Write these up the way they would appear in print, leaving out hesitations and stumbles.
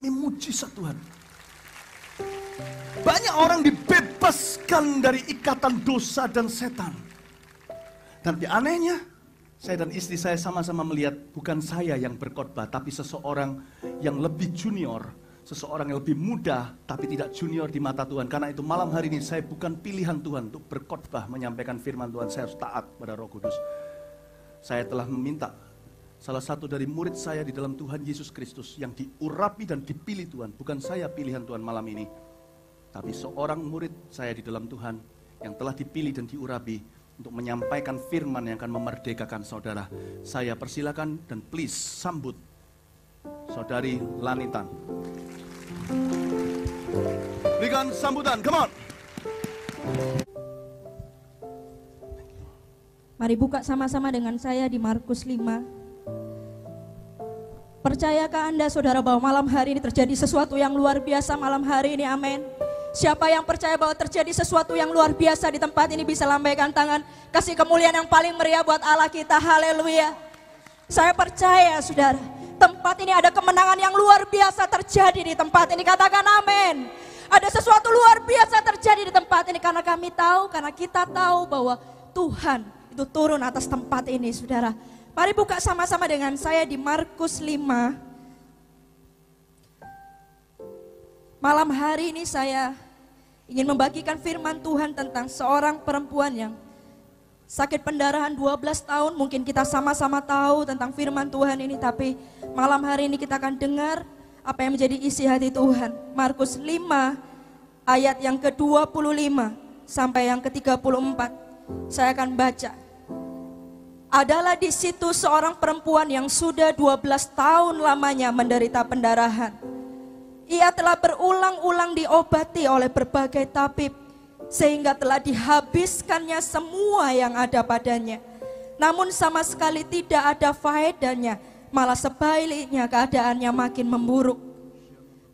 Ini mujizat Tuhan. Banyak orang dibebaskan dari ikatan dosa dan setan. Dan anehnya, saya dan istri saya sama-sama melihat bukan saya yang berkhotbah, tapi seseorang yang lebih junior, seseorang yang lebih muda, tapi tidak junior di mata Tuhan. Karena itu malam hari ini saya bukan pilihan Tuhan untuk berkhotbah, menyampaikan firman Tuhan. Saya harus taat pada Roh Kudus. Saya telah meminta salah satu dari murid saya di dalam Tuhan Yesus Kristus yang diurapi dan dipilih Tuhan. Bukan saya pilihan Tuhan malam ini, tapi seorang murid saya di dalam Tuhan yang telah dipilih dan diurapi untuk menyampaikan firman yang akan memerdekakan saudara. Saya persilakan dan please sambut Saudari Lanitan. Berikan sambutan, come on. Mari buka sama-sama dengan saya di Markus 5. Percayakah Anda saudara bahwa malam hari ini terjadi sesuatu yang luar biasa malam hari ini, amin. Siapa yang percaya bahwa terjadi sesuatu yang luar biasa di tempat ini bisa lambaikan tangan. Kasih kemuliaan yang paling meriah buat Allah kita, haleluya. Saya percaya saudara, tempat ini ada kemenangan yang luar biasa terjadi di tempat ini, katakan amin. Ada sesuatu luar biasa terjadi di tempat ini karena kami tahu, karena kita tahu bahwa Tuhan itu turun atas tempat ini saudara. Mari buka sama-sama dengan saya di Markus 5. Malam hari ini saya ingin membagikan firman Tuhan tentang seorang perempuan yang sakit pendarahan 12 tahun. Mungkin kita sama-sama tahu tentang firman Tuhan ini, tapi malam hari ini kita akan dengar apa yang menjadi isi hati Tuhan. Markus 5 ayat yang ke-25 sampai yang ke-34. Saya akan baca. Adalah di situ seorang perempuan yang sudah 12 tahun lamanya menderita pendarahan. Ia telah berulang-ulang diobati oleh berbagai tabib, sehingga telah dihabiskannya semua yang ada padanya. Namun sama sekali tidak ada faedahnya, malah sebaliknya keadaannya makin memburuk.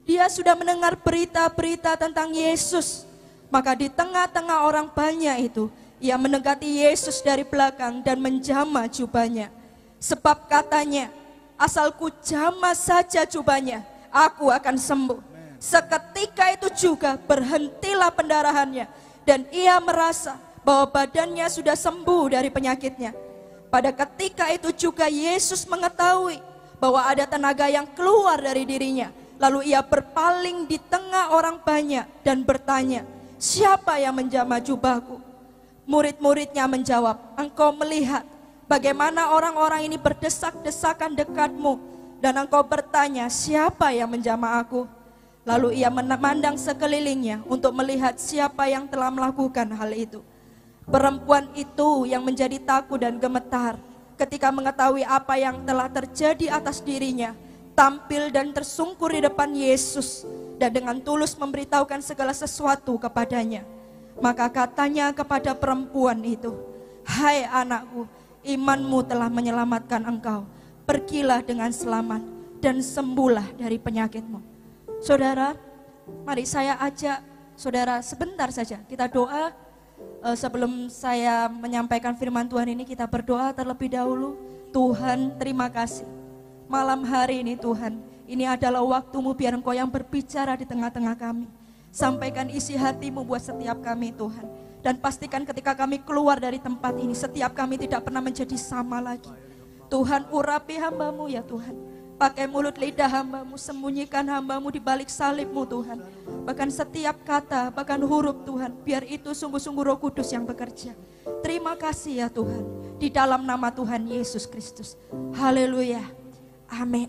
Dia sudah mendengar berita-berita tentang Yesus, maka di tengah-tengah orang banyak itu, ia mendekati Yesus dari belakang dan menjamah jubahnya. Sebab katanya, asalku jamah saja jubahnya, aku akan sembuh. Seketika itu juga berhentilah pendarahannya dan ia merasa bahwa badannya sudah sembuh dari penyakitnya. Pada ketika itu juga Yesus mengetahui bahwa ada tenaga yang keluar dari dirinya. Lalu ia berpaling di tengah orang banyak dan bertanya, siapa yang menjamah jubahku? Murid-muridnya menjawab, engkau melihat bagaimana orang-orang ini berdesak-desakan dekatmu. Dan engkau bertanya, siapa yang menjamah aku? Lalu ia memandang sekelilingnya untuk melihat siapa yang telah melakukan hal itu. Perempuan itu yang menjadi takut dan gemetar ketika mengetahui apa yang telah terjadi atas dirinya, tampil dan tersungkur di depan Yesus dan dengan tulus memberitahukan segala sesuatu kepadanya. Maka katanya kepada perempuan itu, hai anakku, imanmu telah menyelamatkan engkau. Pergilah dengan selamat dan sembuhlah dari penyakitmu. Saudara, mari saya ajak saudara sebentar saja kita doa. Sebelum saya menyampaikan firman Tuhan ini, kita berdoa terlebih dahulu. Tuhan, terima kasih. Malam hari ini Tuhan, ini adalah waktu-Mu biar Engkau yang berbicara di tengah-tengah kami. Sampaikan isi hati-Mu buat setiap kami Tuhan. Dan pastikan ketika kami keluar dari tempat ini, setiap kami tidak pernah menjadi sama lagi. Tuhan, urapi hamba-Mu ya Tuhan. Pakai mulut lidah hamba-Mu, sembunyikan hamba-Mu di balik salib-Mu Tuhan. Bahkan setiap kata, bahkan huruf Tuhan, biar itu sungguh-sungguh Roh Kudus yang bekerja. Terima kasih ya Tuhan, di dalam nama Tuhan Yesus Kristus. Haleluya, amin.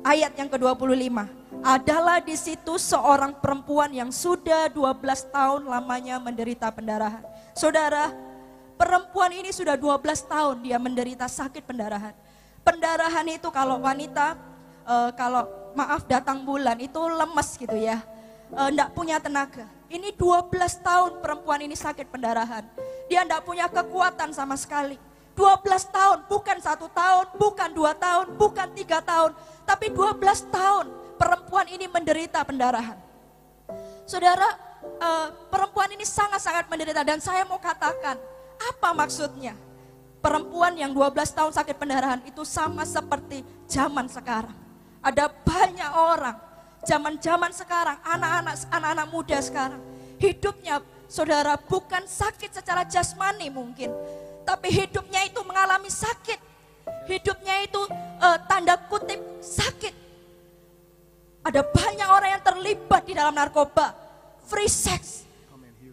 Ayat yang ke-25, adalah di situ seorang perempuan yang sudah 12 tahun lamanya menderita pendarahan. Saudara, perempuan ini sudah 12 tahun dia menderita sakit pendarahan. Pendarahan itu kalau wanita, kalau maaf datang bulan itu lemes gitu ya. Enggak punya tenaga. Ini 12 tahun perempuan ini sakit pendarahan. Dia enggak punya kekuatan sama sekali. 12 tahun, bukan 1 tahun, bukan 2 tahun, bukan 3 tahun. Tapi 12 tahun perempuan ini menderita pendarahan. Saudara, perempuan ini sangat-sangat menderita dan saya mau katakan, apa maksudnya? Perempuan yang 12 tahun sakit pendarahan itu sama seperti zaman sekarang. Ada banyak orang zaman-zaman sekarang, anak-anak muda sekarang, hidupnya saudara bukan sakit secara jasmani mungkin, tapi hidupnya itu mengalami sakit. Hidupnya itu tanda kutip sakit. Ada banyak orang yang terlibat di dalam narkoba, free sex,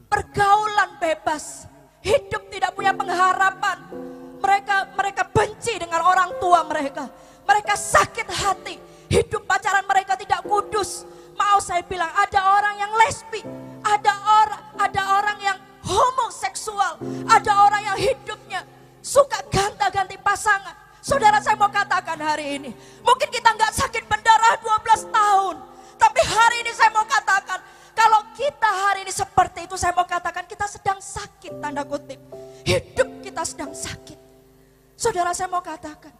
pergaulan bebas, hidup tidak punya pengharapan. Mereka benci dengan orang tua mereka. Mereka sakit hati. Hidup pacaran mereka tidak kudus. Mau saya bilang, ada orang yang lesbi, ada orang yang homoseksual, ada orang yang hidupnya suka ganti pasangan. Saudara, saya mau katakan hari ini, mungkin kita nggak sakit pendarahan 12 tahun, tapi hari ini saya mau katakan, kalau kita hari ini seperti itu, saya mau katakan kita sedang sakit, tanda kutip. Hidup kita sedang sakit. Saudara, saya mau katakan,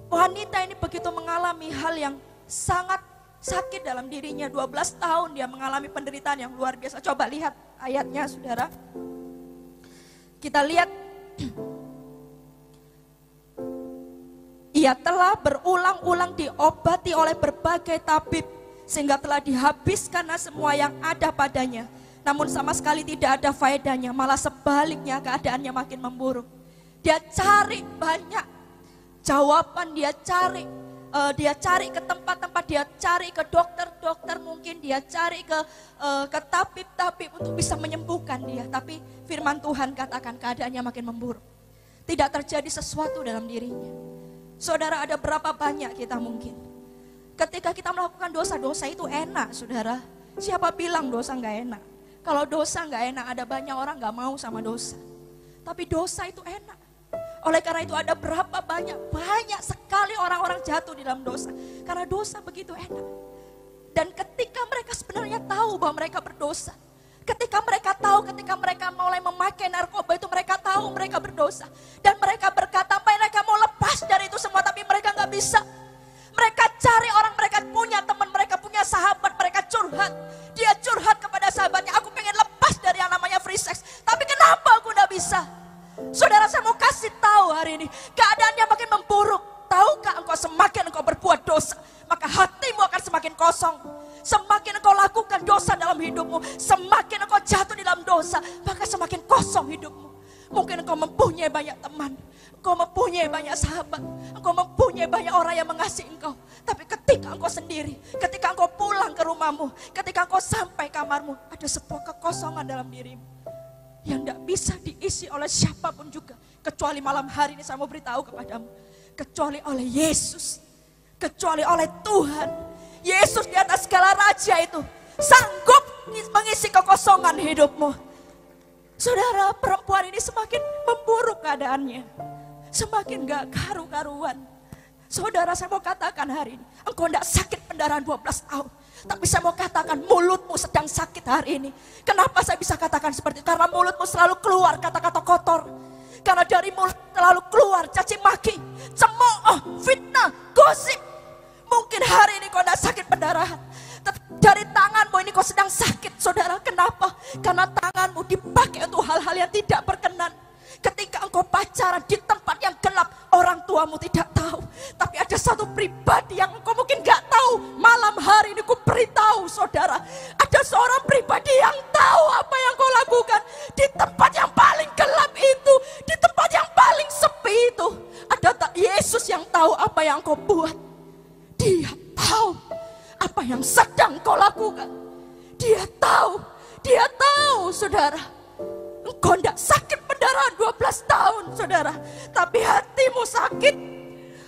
wanita ini begitu mengalami hal yang sangat sakit dalam dirinya. 12 tahun dia mengalami penderitaan yang luar biasa. Coba lihat ayatnya, saudara. Kita lihat. Ia telah berulang-ulang diobati oleh berbagai tabib, sehingga telah dihabiskan semua yang ada padanya. Namun sama sekali tidak ada faedahnya, malah sebaliknya keadaannya makin memburuk. Dia cari banyak jawaban, dia cari ke tempat-tempat, dia cari ke dokter-dokter, mungkin dia cari ke tabib-tabib untuk bisa menyembuhkan dia. Tapi firman Tuhan katakan keadaannya makin memburuk. Tidak terjadi sesuatu dalam dirinya. Saudara, ada berapa banyak kita mungkin ketika kita melakukan dosa itu enak, saudara. Siapa bilang dosa gak enak? Kalau dosa gak enak, ada banyak orang gak mau sama dosa. Tapi dosa itu enak. Oleh karena itu ada berapa banyak sekali orang-orang jatuh di dalam dosa. Karena dosa begitu enak. Dan ketika mereka sebenarnya tahu bahwa mereka berdosa, ketika mereka mulai memakai narkoba itu, mereka tahu mereka berdosa. Dan mereka berkata, mereka mau lepas dari itu semua, tapi mereka gak bisa. Mereka cari orang, mereka punya teman, mereka punya sahabat, mereka curhat. Dia curhat kepada sahabatnya, aku pengen lepas dari yang namanya free sex. Tapi kenapa aku gak bisa? Saudara, saya mau kasih tahu hari ini, keadaannya makin memburuk. Tahukah engkau, semakin engkau berbuat dosa, maka hatimu akan semakin kosong. Semakin engkau lakukan dosa dalam hidupmu, semakin engkau jatuh di dalam dosa, maka semakin kosong hidupmu. Mungkin engkau mempunyai banyak teman, engkau mempunyai banyak sahabat, engkau mempunyai banyak orang yang mengasihi engkau. Tapi ketika engkau sendiri, ketika engkau pulang ke rumahmu, ketika engkau sampai kamarmu, ada sebuah kekosongan dalam dirimu yang tidak bisa diisi oleh siapapun juga. Kecuali malam hari ini saya mau beritahu kepadamu, kecuali oleh Yesus, kecuali oleh Tuhan. Yesus di atas segala raja itu sanggup mengisi kekosongan hidupmu. Saudara, perempuan ini semakin memburuk keadaannya, semakin gak karu-karuan. Saudara, saya mau katakan hari ini, engkau tidak sakit pendarahan 12 tahun. Tapi saya mau katakan mulutmu sedang sakit hari ini. Kenapa saya bisa katakan seperti itu? Karena mulutmu selalu keluar kata-kata kotor. Karena dari mulut selalu keluar caci maki, cemooh, fitnah, gosip. Mungkin hari ini kau tidak sakit pendarahan, tapi dari tanganmu ini kau sedang sakit, saudara. Kenapa? Karena tanganmu dipakai untuk hal-hal yang tidak berkenan. Ketika engkau pacaran di tempat yang gelap, orang tuamu tidak tahu. Tapi ada satu pribadi yang engkau mungkin gak tahu. Malam hari ini ku beritahu, saudara, ada seorang pribadi yang tahu apa yang kau lakukan. Di tempat yang paling gelap itu, di tempat yang paling sepi itu, ada Yesus yang tahu apa yang kau buat. Dia tahu apa yang sedang kau lakukan. Dia tahu, saudara. Engkau tidak sakit pendarahan 12 tahun, saudara. Tapi hatimu sakit.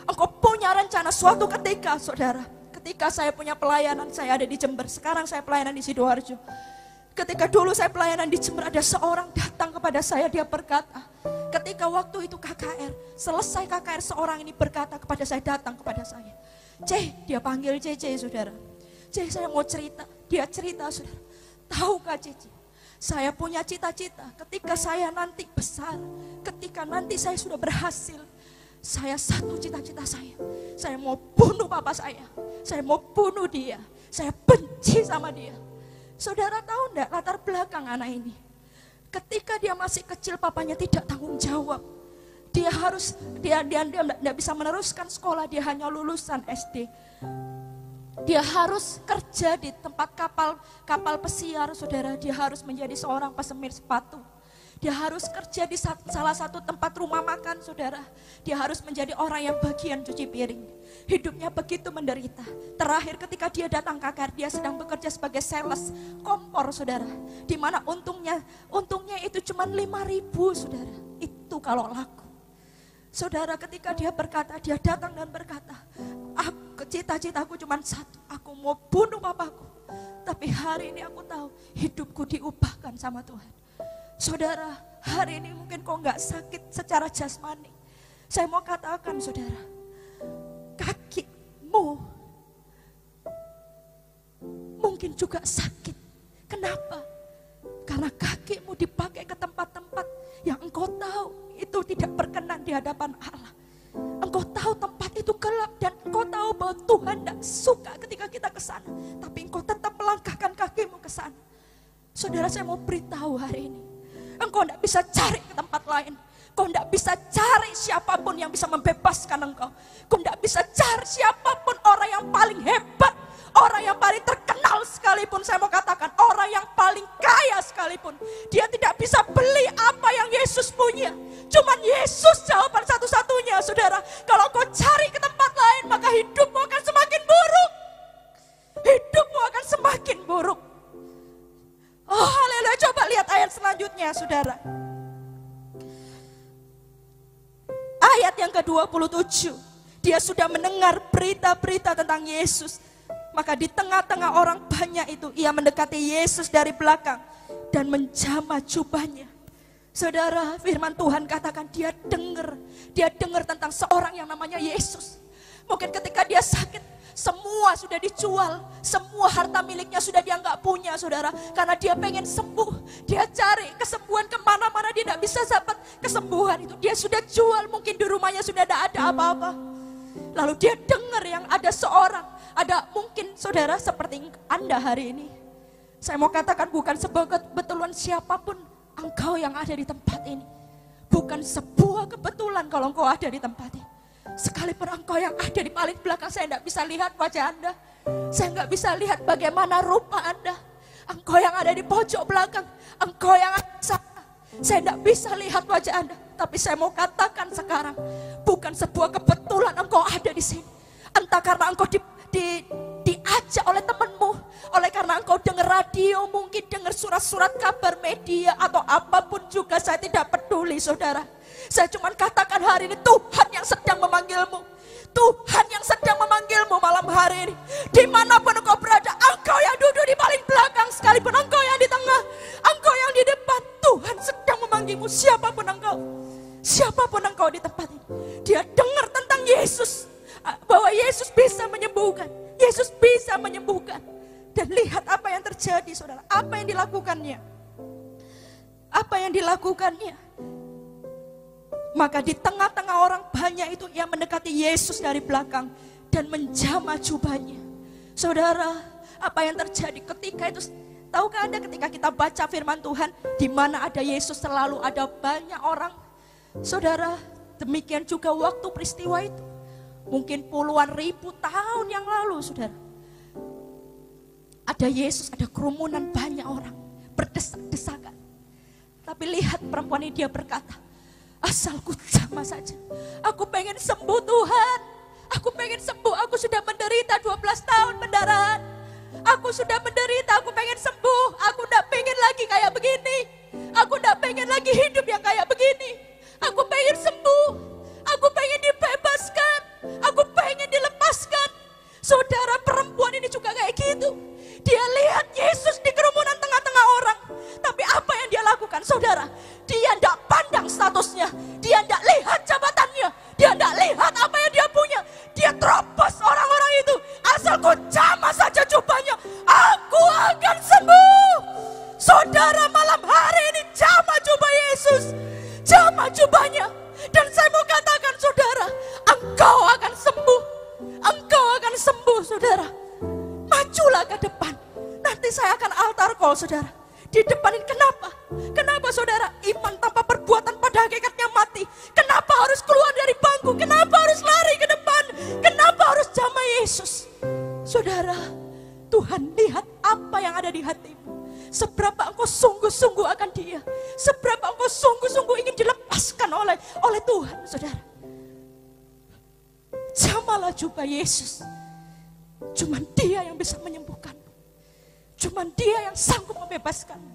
Engkau punya rencana suatu ketika, saudara. Ketika saya punya pelayanan, saya ada di Jember. Sekarang saya pelayanan di Sidoarjo. Ketika dulu saya pelayanan di Jember, ada seorang datang kepada saya, dia berkata, ketika waktu itu KKR, selesai KKR, seorang ini berkata kepada saya, datang kepada saya. Dia panggil Cece, saudara. Saya mau cerita. Dia cerita, saudara. Tahukah Cece? Saya punya cita-cita ketika saya nanti besar, ketika nanti saya sudah berhasil. Satu cita-cita saya mau bunuh papa saya mau bunuh dia, saya benci sama dia. Saudara tahu enggak latar belakang anak ini? Ketika dia masih kecil, papanya tidak tanggung jawab. Dia tidak bisa meneruskan sekolah, dia hanya lulusan SD. Dia harus kerja di tempat kapal pesiar, saudara. Dia harus menjadi seorang pesemir sepatu. Dia harus kerja di salah satu tempat rumah makan, saudara. Dia harus menjadi orang yang bagian cuci piring. Hidupnya begitu menderita. Terakhir ketika dia datang KKR, dia sedang bekerja sebagai sales kompor, saudara. Di mana untungnya itu cuma 5.000, saudara. Itu kalau laku. Saudara, ketika dia datang dan berkata, cita-citaku cuma satu, aku mau bunuh papaku. Tapi hari ini aku tahu hidupku diubahkan sama Tuhan. Saudara, hari ini mungkin kau nggak sakit secara jasmani. Saya mau katakan, saudara, kakimu mungkin juga sakit. Kenapa? Karena kakimu dipakai ke tempat-tempat yang engkau tahu itu tidak berkenan di hadapan Allah. Engkau tahu tempat itu gelap dan engkau tahu bahwa Tuhan tidak suka ketika kita ke sana. Tapi engkau tetap melangkahkan kakimu ke sana. Saudara, saya mau beritahu hari ini. Engkau tidak bisa cari ke tempat lain. Kau tidak bisa cari siapapun yang bisa membebaskan engkau. Kau tidak bisa cari siapapun orang yang paling hebat. Orang yang paling terkenal sekalipun, saya mau katakan orang yang paling kaya sekalipun. Dia tidak bisa beli apa yang Yesus punya. Cuman Yesus jawaban satu-satunya, saudara. Kalau kau cari ke tempat lain, maka hidupmu akan semakin buruk. Hidupmu akan semakin buruk. Oh haleluya, coba lihat ayat selanjutnya, saudara. Ayat yang ke-27. Dia sudah mendengar berita-berita tentang Yesus. Maka di tengah-tengah orang banyak itu, ia mendekati Yesus dari belakang dan menjamah jubahnya. Saudara, firman Tuhan katakan dia dengar tentang seorang yang namanya Yesus. Mungkin ketika dia sakit, semua sudah dijual, semua harta miliknya sudah dia nggak punya, saudara. Karena dia pengen sembuh, dia cari kesembuhan kemana-mana, dia tidak bisa dapat kesembuhan itu. Dia sudah jual, mungkin di rumahnya sudah tidak ada apa-apa. Lalu dia dengar yang ada seorang, ada mungkin saudara seperti Anda hari ini. Saya mau katakan bukan sebagai kebetulan siapapun engkau yang ada di tempat ini. Bukan sebuah kebetulan kalau engkau ada di tempat ini. Sekalipun engkau yang ada di paling belakang, saya tidak bisa lihat wajah Anda. Saya nggak bisa lihat bagaimana rupa Anda. Engkau yang ada di pojok belakang, engkau yang ada di sana, saya tidak bisa lihat wajah Anda. Tapi saya mau katakan sekarang, bukan sebuah kebetulan engkau ada di sini. Entah karena engkau diajak oleh temanmu, oleh karena engkau dengar radio, mungkin dengar surat-surat kabar media atau apapun juga, saya tidak peduli, saudara. Saya cuma katakan hari ini Tuhan yang sedang memanggilmu. Tuhan yang sedang memanggilmu malam hari ini. Dimanapun engkau berada, engkau yang duduk di paling belakang, sekalipun engkau yang di tengah, engkau yang di depan, Tuhan sedang memanggilmu. Siapapun engkau di tempat ini, dia dengar tentang Yesus, bahwa Yesus bisa menyembuhkan. Yesus bisa menyembuhkan. Dan lihat apa yang terjadi, saudara. Apa yang dilakukannya? Apa yang dilakukannya? Maka di tengah-tengah orang banyak itu, ia mendekati Yesus dari belakang dan menjamah jubahnya. Saudara, apa yang terjadi ketika itu? Tahukah Anda ketika kita baca firman Tuhan, di mana ada Yesus selalu ada banyak orang. Saudara, demikian juga waktu peristiwa itu. Mungkin puluhan ribu tahun yang lalu, saudara. Ada Yesus, ada kerumunan banyak orang, berdesak-desakan. Tapi lihat perempuan ini, dia berkata, asalku jamah saja. Aku pengen sembuh Tuhan. Aku pengen sembuh. Aku sudah menderita 12 tahun pendarahan. Aku sudah menderita. Aku pengen sembuh. Aku tidak pengen lagi kayak begini. Aku tidak pengen lagi hidup yang kayak begini. Aku pengen sembuh. Aku pengen dibebaskan. Aku pengen dilepaskan. Saudara, perempuan ini juga kayak gitu. Dia lihat Yesus di kerumunan tengah-tengah orang. Tapi apa yang dia lakukan, saudara? Dia tidak pandang statusnya. Dia tidak lihat jabatannya. Dia tidak lihat apa yang dia punya. Dia terobos orang-orang itu. Asalku jamah saja jubahnya, aku akan sembuh. Saudara, malam hari ini jamah jubah Yesus. Jamah jubahnya. Dan saya mau katakan, saudara, engkau akan sembuh. Engkau akan sembuh, saudara. Majulah ke depan. Nanti saya akan altar call, saudara. Di depan ini kenapa? Kenapa, saudara? Iman tanpa perbuatan pada hakikatnya mati. Kenapa harus keluar dari bangku? Kenapa harus lari ke depan? Kenapa harus jamah Yesus? Saudara, Tuhan lihat apa yang ada di hatimu. Seberapa engkau sungguh-sungguh akan Dia. Seberapa engkau sungguh-sungguh ingin dilepaskan oleh Tuhan, saudara. Jamalah jubah Yesus. Cuman Dia yang bisa menyembuhkanmu. Cuman Dia yang sanggup membebaskanmu.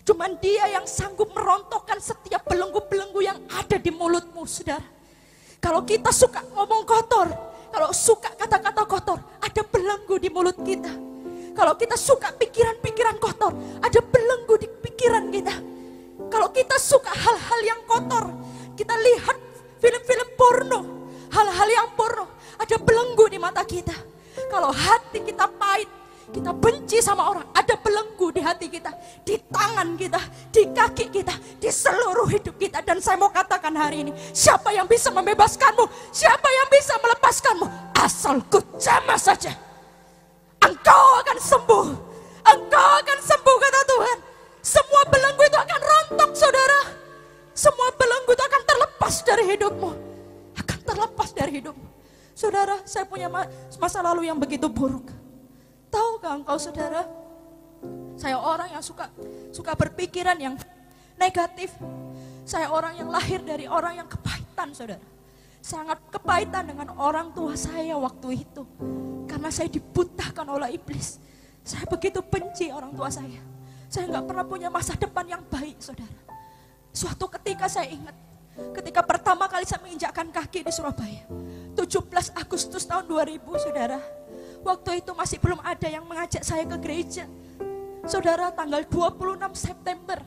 Cuman Dia yang sanggup merontokkan setiap belenggu-belenggu yang ada di mulutmu, saudara. Kalau kita suka ngomong kotor, kalau suka kata-kata kotor, ada belenggu di mulut kita. Kalau kita suka pikiran-pikiran kotor, ada belenggu di pikiran kita. Kalau kita suka hal-hal yang kotor, kita lihat film-film porno, hal-hal yang porno, ada belenggu di mata kita. Kalau hati kita pahit, kita benci sama orang, ada belenggu di hati kita, di tangan kita, di kaki kita, di seluruh hidup kita. Dan saya mau katakan hari ini, siapa yang bisa membebaskanmu? Siapa yang bisa melepaskanmu? Asal ku jamah saja, engkau akan sembuh. Engkau akan sembuh, kata Tuhan. Semua belenggu itu akan rontok, saudara. Semua belenggu itu akan terlepas dari hidupmu. Akan terlepas dari hidupmu. Saudara, saya punya masa lalu yang begitu buruk. Tahukah engkau, saudara, saya orang yang suka berpikiran yang negatif. Saya orang yang lahir dari orang yang kepahitan, saudara. Sangat kepahitan dengan orang tua saya waktu itu. Karena saya dibutakan oleh iblis. Saya begitu benci orang tua saya. Saya nggak pernah punya masa depan yang baik, saudara. Suatu ketika saya ingat, ketika pertama kali saya menginjakkan kaki di Surabaya, 17 Agustus tahun 2000, saudara. Waktu itu masih belum ada yang mengajak saya ke gereja. Saudara, tanggal 26 September.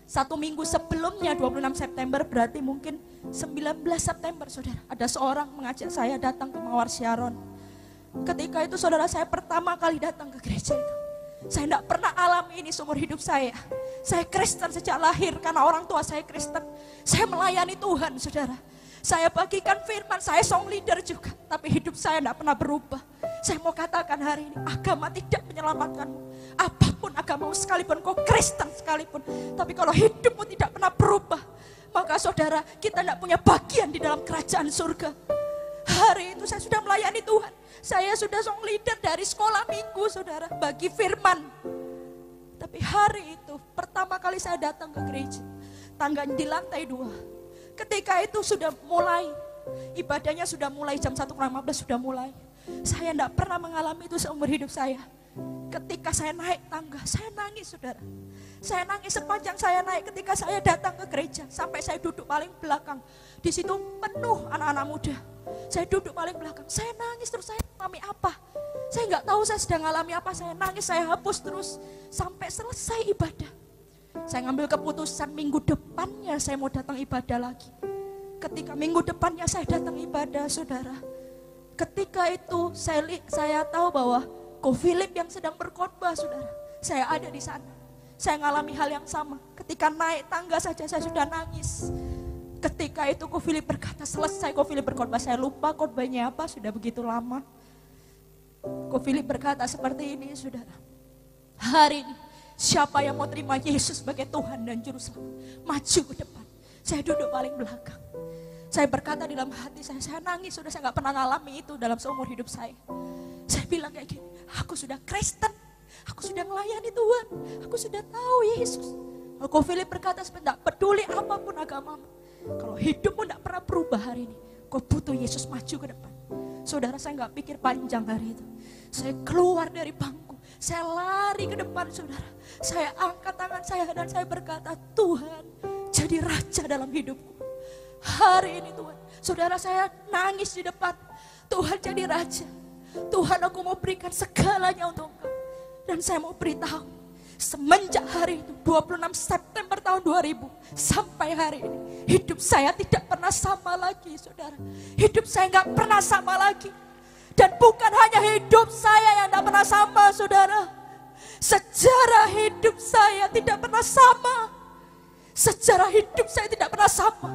Satu minggu sebelumnya 26 September berarti mungkin 19 September, saudara. Ada seorang mengajak saya datang ke Mawar Syaron. Ketika itu saudara, saya pertama kali datang ke gereja itu. Saya tidak pernah alami ini seumur hidup saya. Saya Kristen sejak lahir karena orang tua saya Kristen. Saya melayani Tuhan, saudara. Saya bagikan firman, saya song leader juga. Tapi hidup saya tidak pernah berubah. Saya mau katakan hari ini, agama tidak menyelamatkanmu. Apapun agamamu sekalipun, kau Kristen sekalipun. Tapi kalau hidupmu tidak pernah berubah, maka saudara, kita tidak punya bagian di dalam kerajaan surga. Hari itu saya sudah melayani Tuhan. Saya sudah song leader dari sekolah minggu, saudara, bagi firman. Tapi hari itu, pertama kali saya datang ke gereja, tangganya di lantai 2. Ketika itu sudah mulai, ibadahnya sudah mulai jam 1:15 sudah mulai. Saya tidak pernah mengalami itu seumur hidup saya. Ketika saya naik tangga, saya nangis, saudara. Saya nangis sepanjang saya naik ketika saya datang ke gereja. Sampai saya duduk paling belakang. Di situ penuh anak-anak muda. Saya duduk paling belakang. Saya nangis terus, saya mengalami apa? Saya nggak tahu saya sedang mengalami apa. Saya nangis, saya hapus terus. Sampai selesai ibadah. Saya ngambil keputusan minggu depannya saya mau datang ibadah lagi. Ketika minggu depannya saya datang ibadah, saudara. Ketika itu saya tahu bahwa Ko Philip yang sedang berkhotbah, saudara. Saya ada di sana. Saya mengalami hal yang sama. Ketika naik tangga saja saya sudah nangis. Ketika itu Ko Philip berkata, selesai Ko Philip berkhotbah, saya lupa khotbahnya apa, sudah begitu lama. Ko Philip berkata seperti ini, saudara. Hari ini siapa yang mau terima Yesus sebagai Tuhan dan Juru Selamat, maju ke depan. Saya duduk paling belakang. Saya berkata di dalam hati saya nangis, sudah saya gak pernah mengalami itu dalam seumur hidup saya. Saya bilang kayak gini, aku sudah Kristen, aku sudah melayani Tuhan, aku sudah tahu Yesus. Ko Philip berkata, tidak peduli apapun agamamu, kalau hidupmu tidak pernah berubah hari ini, kau butuh Yesus, maju ke depan. Saudara, saya gak pikir panjang hari itu. Saya keluar dari bangku, saya lari ke depan, saudara. Saya angkat tangan saya dan saya berkata, Tuhan, jadi raja dalam hidupku. Hari ini Tuhan, saudara, saya nangis di depan. Tuhan jadi raja. Tuhan, aku mau berikan segalanya untuk Engkau. Dan saya mau beritahu, semenjak hari itu 26 September tahun 2000 sampai hari ini, hidup saya tidak pernah sama lagi, saudara. Hidup saya gak pernah sama lagi. Dan bukan hanya hidup saya yang gak pernah sama, saudara. Sejarah hidup saya tidak pernah sama. Sejarah hidup saya tidak pernah sama.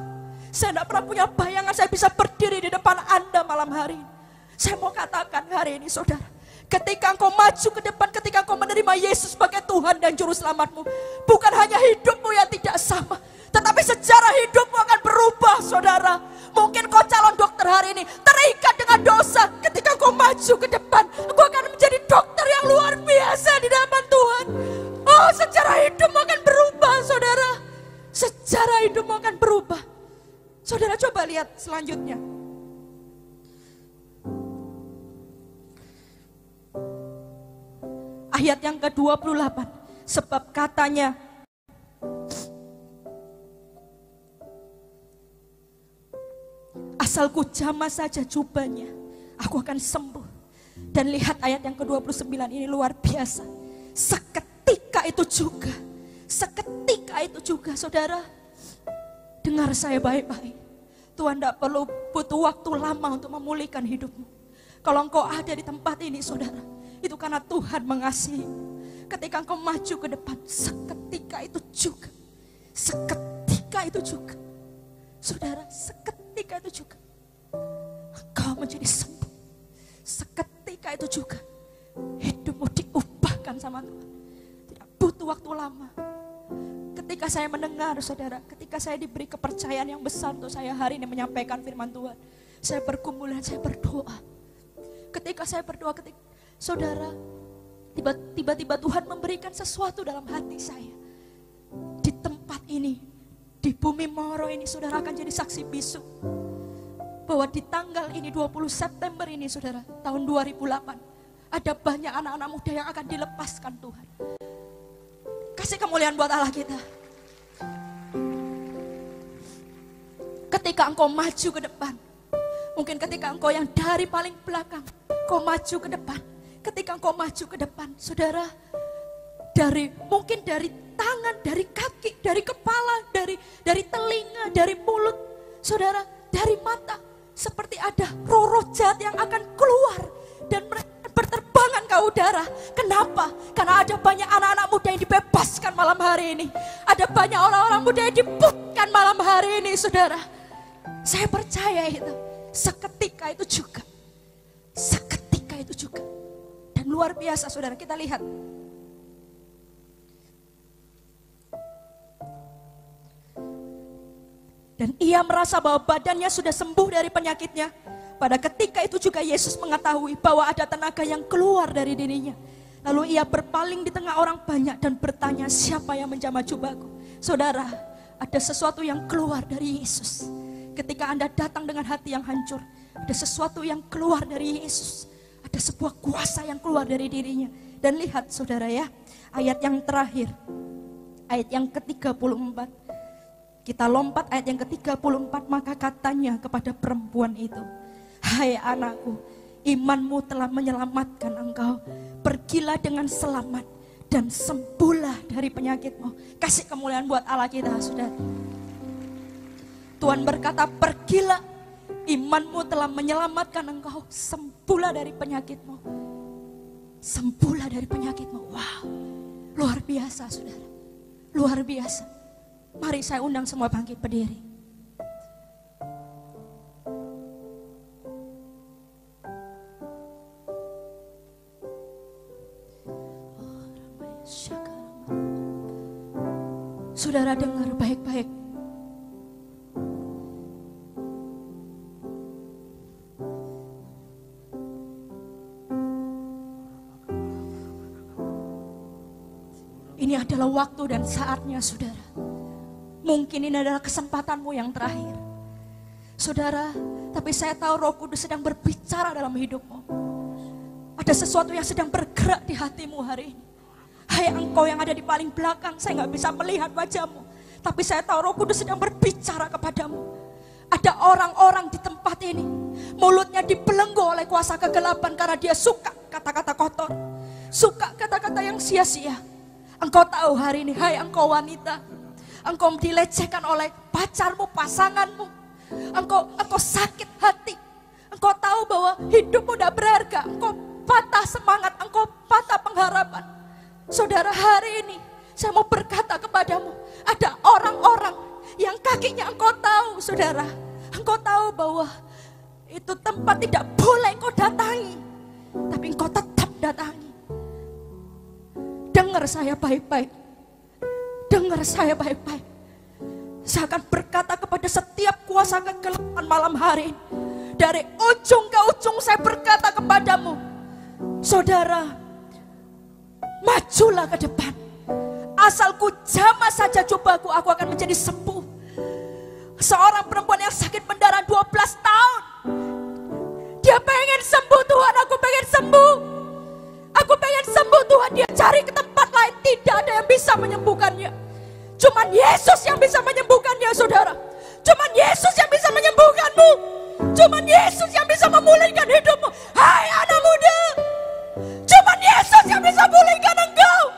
Saya tidak pernah punya bayangan saya bisa berdiri di depan Anda malam hari ini. Saya mau katakan hari ini, saudara, ketika engkau maju ke depan, ketika engkau menerima Yesus sebagai Tuhan dan Juru Selamatmu, bukan hanya hidupmu yang tidak sama, tetapi sejarah hidupmu akan berubah, saudara. Mungkin kau calon dokter hari ini terikat dengan dosa. Ketika kau maju maju ke depan, engkau akan menjadi dokter yang luar biasa di hadapan Tuhan. Oh, secara hidupmu akan berubah, saudara. Secara hidupmu akan berubah. Saudara coba lihat selanjutnya. Ayat yang ke-28. Sebab katanya, asalku jamah saja jubahnya, aku akan sembuh. Dan lihat ayat yang ke-29 ini luar biasa. Seketika itu juga, saudara, dengar saya baik-baik. Tuhan tidak perlu butuh waktu lama untuk memulihkan hidupmu. Kalau engkau ada di tempat ini, saudara, itu karena Tuhan mengasihi. Ketika engkau maju ke depan, seketika itu juga. Saudara, seketika itu juga engkau menjadi sembuh. Seketika itu juga hidupmu diubahkan sama Tuhan. Tidak butuh waktu lama. Ketika saya mendengar, saudara, ketika saya diberi kepercayaan yang besar untuk saya hari ini menyampaikan firman Tuhan, saya bergumul dan saya berdoa. Ketika saya berdoa, saudara, tiba-tiba Tuhan memberikan sesuatu dalam hati saya. Di tempat ini, di bumi Moro ini, saudara akan jadi saksi bisu. Bahwa di tanggal ini, 20 September ini, saudara, tahun 2008, ada banyak anak-anak muda yang akan dilepaskan Tuhan. Kasih kemuliaan buat Allah kita. Ketika engkau maju ke depan, mungkin ketika engkau yang dari paling belakang, kau maju ke depan. Ketika engkau maju ke depan, saudara, mungkin dari tangan, dari kaki, dari kepala, dari telinga, dari mulut, saudara, dari mata, seperti ada roh-roh jahat yang akan keluar dan mereka berterbangan ke udara. Kenapa? Karena ada banyak anak-anak muda yang dibebaskan malam hari ini. Ada banyak orang-orang muda yang dipulihkan malam hari ini, saudara. Saya percaya itu. Seketika itu juga. Dan luar biasa, saudara, kita lihat. Dan ia merasa bahwa badannya sudah sembuh dari penyakitnya. Pada ketika itu juga Yesus mengetahui bahwa ada tenaga yang keluar dari dirinya. Lalu ia berpaling di tengah orang banyak dan bertanya, siapa yang menjamah jubahku? Saudara, ada sesuatu yang keluar dari Yesus. Ketika Anda datang dengan hati yang hancur, ada sesuatu yang keluar dari Yesus. Ada sebuah kuasa yang keluar dari dirinya. Dan lihat, saudara, ya, ayat yang terakhir, ayat yang ke-34. Kita lompat ayat yang ke-34, maka katanya kepada perempuan itu, hai anakku, imanmu telah menyelamatkan engkau. Pergilah dengan selamat dan sembuhlah dari penyakitmu. Kasih kemuliaan buat Allah kita, saudara. Tuhan berkata, pergilah, imanmu telah menyelamatkan engkau. Sembuhlah dari penyakitmu. Sembuhlah dari penyakitmu. Wow, luar biasa, saudara. Luar biasa. Mari saya undang semua bangkit berdiri. Saudara dengar baik-baik. Ini adalah waktu dan saatnya, saudara. Mungkin ini adalah kesempatanmu yang terakhir. Saudara, tapi saya tahu Roh Kudus sedang berbicara dalam hidupmu. Ada sesuatu yang sedang bergerak di hatimu hari ini. Hai engkau yang ada di paling belakang, saya gak bisa melihat wajahmu. Tapi saya tahu Roh Kudus sedang berbicara kepadamu. Ada orang-orang di tempat ini, mulutnya dibelenggu oleh kuasa kegelapan karena dia suka kata-kata kotor. Suka kata-kata yang sia-sia. Engkau tahu hari ini, hai engkau wanita, engkau dilecehkan oleh pacarmu, pasanganmu. Engkau sakit hati. Engkau tahu bahwa hidupmu tidak berharga. Engkau patah semangat, engkau patah pengharapan. Saudara, hari ini saya mau berkata kepadamu, ada orang-orang yang kakinya engkau tahu, saudara. Engkau tahu bahwa itu tempat tidak boleh engkau datangi, tapi engkau tetap datangi. Dengar saya baik-baik. Dengar saya baik-baik. Saya akan berkata kepada setiap kuasa kegelapan malam hari ini, Dari ujung ke ujung saya berkata kepadamu, saudara, majulah ke depan. Asal ku jamah saja jubahku, aku akan menjadi sembuh. Seorang perempuan yang sakit pendarahan 12 tahun. Dia pengen sembuh, Tuhan, aku pengen sembuh. Aku pengen sembuh, Tuhan. Dia cari ke tempat lain, tidak ada yang bisa menyembuhkannya. Cuman Yesus yang bisa menyembuhkannya, saudara. Cuman Yesus yang bisa menyembuhkanmu. Cuman Yesus yang bisa memulihkan hidupmu. Hai anak muda, cuman Yesus yang bisa pulihkan engkau.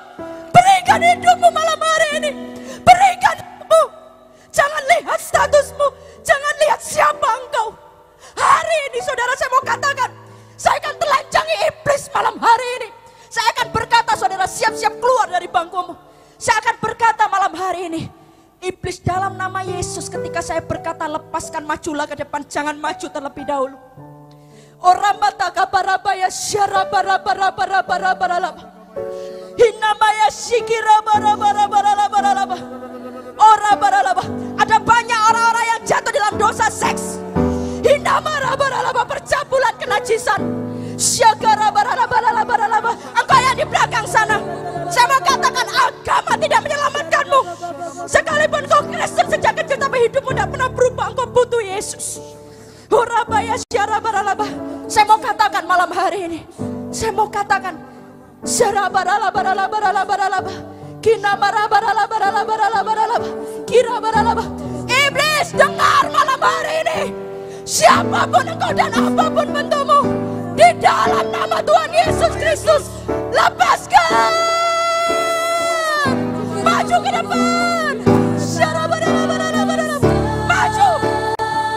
Berikan hidupmu malam hari ini. Berikan hidupmu. Jangan lihat statusmu, jangan lihat siapa engkau. Hari ini saudara, saya mau katakan, saya akan telanjangi iblis malam hari ini. Saya akan berkata, saudara, siap-siap keluar dari bangkumu. Saya akan berkata malam hari ini, iblis, dalam nama Yesus, ketika saya berkata lepaskan, majulah ke depan, jangan maju terlebih dahulu. Oramata kabarabaya syarabarabarabarabarabarabarabah. Hinamaya shikirabarabarabarabarabarabah. Orabarabah. Ada banyak orang-orang yang jatuh dalam dosa seks. Hinamarabarabah, percabulan kenajisan. Syagarabarabarabarabah. Engkau yang di belakang sana, saya mau katakan agama tidak menyelamatkanmu. Sekalipun kau Kristen sejak kecil tapi hidupmu tidak pernah berubah, engkau butuh Yesus. Hurabaya syarabarabah. Saya mau katakan malam hari ini, saya mau katakan syarabarabarabarabarabarabah. Kinamarabarabarabarabarabarabah. Kirabarabah. Iblis, dengar malam hari ini. Siapapun engkau dan apapun bentukmu, di dalam nama Tuhan Yesus Kristus, lepaskan. Maju ke depan. Maju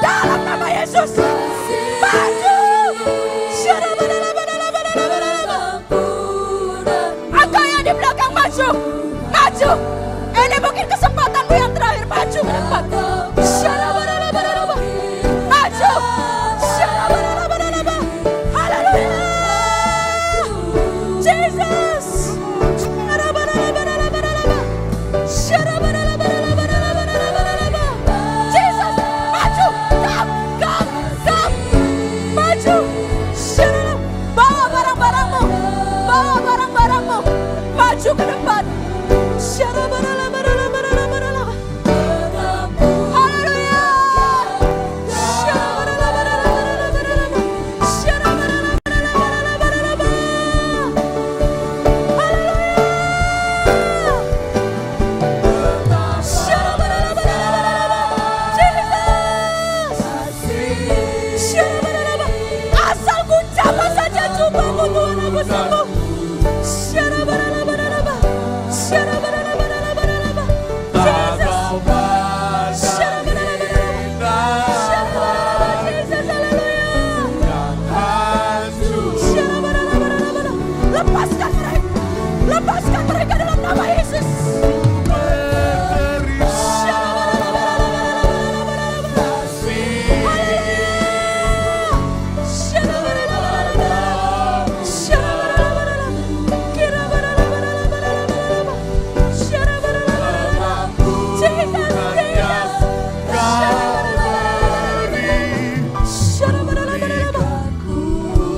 dalam nama Yesus. Maju. Engkau yang di belakang, maju. Maju. Ini mungkin kesempatanmu yang terakhir. Maju ke depan. Maju. Haleluya. Jesus. Jesus, maju. Come. Maju. Bawa barang-barangmu. Maju ke depan. Haleluya. Asal ku jamah saja jubahmu, Tuhan, aku sembuh. Lepaskan mereka dalam nama Yesus.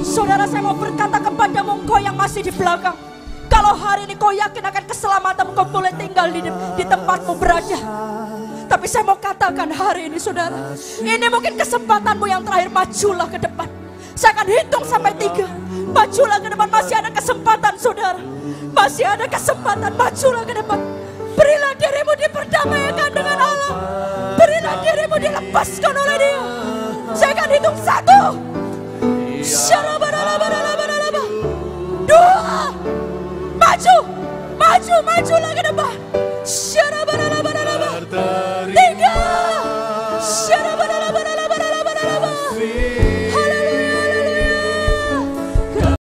Saudara, saya mau berkata kepadamu, engkau yang masih di belakang, kalau hari ini kau yakin akan keselamatan, kau boleh tinggal di tempatmu berada. Tapi saya mau katakan hari ini, saudara, ini mungkin kesempatanmu yang terakhir. Majulah ke depan. Saya akan hitung sampai 3. Majulah ke depan, masih ada kesempatan, saudara. Masih ada kesempatan, majulah ke depan. Berilah dirimu diperdamaikan dengan Allah. Berilah dirimu dilepaskan oleh Dia. Saya akan hitung 1. 2. Majulah ke depan.